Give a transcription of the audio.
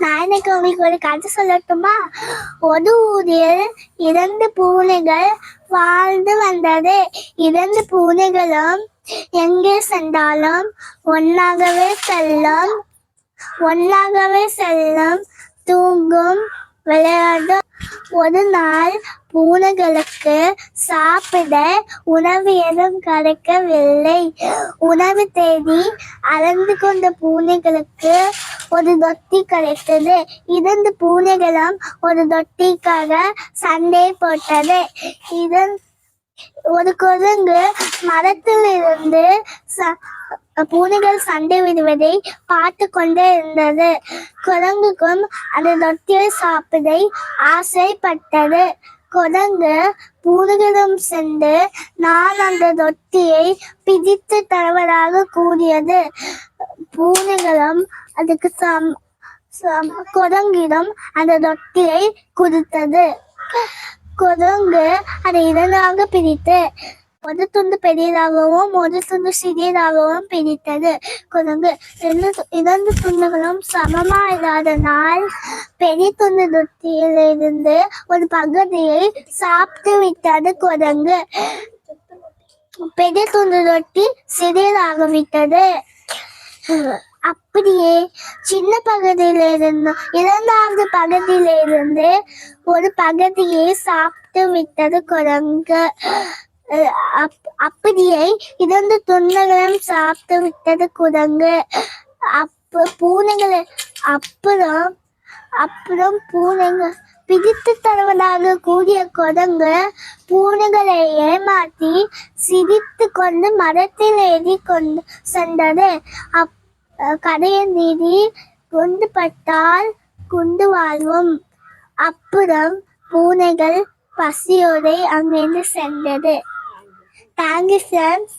நான் இன்னைக்கு உங்களுக்கு ஒரு கதை சொல்லட்டுமா? ஒரு ஊரில் 2 பூனைகள் வாழ்ந்து வந்தது. 2 பூனைகளும் எங்கே சென்றாலும் ஒன்னாகவே செல்லும், தூங்கும், விளையாடும். ஒரு நாள் பூனைகளுக்கு சாப்பிட உணவு எதுவும் கிடைக்கவில்லை. உணவு தேடி அலைந்து கொண்ட பூனைகளுக்கு ஒரு தொட்டி கிடைத்தது. 2 பூனைகளும் ஒரு தொட்டிக்காக சண்டை போட்டது. ஒரு குரங்கு மரத்தில் இருந்து பூனைகள் சண்டை விடுவதை பார்த்து கொண்டே இருந்தது. குரங்குக்கும் அந்த தொட்டியை சாப்பிட ஆசைப்பட்டது. குரங்கு பூனைகளும் சென்று நான் அந்த தொட்டியை பிடித்து தருவதாக கூறியது. பூனைகளும் அதுக்கு குரங்கிடம் அந்த தொட்டியை கொடுத்தது. குரங்கு அதை 2ஆக பிரித்து ஒரு துண்டு பெரியதாகவும் ஒரு துண்டு சிறியதாகவும் பிரித்தது. குரங்கு 2 துண்டுகளும் சமமா இல்லாதனால் பெரிய துண்டு தொட்டியிலிருந்து ஒரு பகுதியை சாப்பிட்டு விட்டது. குரங்கு பெரிய துண்டு தொட்டி சிறியதாக விட்டது. அப்படியே சின்ன பகுதியிலிருந்து 2வது பகுதியிலிருந்து ஒரு பகுதியை சாப்பிட்டு விட்டது குரங்கு. அப்படியே 2 துண்டுகளும் சாப்பிட்டு விட்டது குரங்கு. அப்புறம் பூனைகள் பிடித்து தருவதாக கூறிய குரங்கு பூனைகளை ஏமாற்றி சிரித்து கொண்டு மரத்தில் ஏறி கொண்டு சென்றது. கதையை நீதி குண்டு பட்டால் குண்டு வாழ்வும். அப்புறம் பூனைகள் பசியோடு அங்கிருந்து சென்றது. Thank you, friends.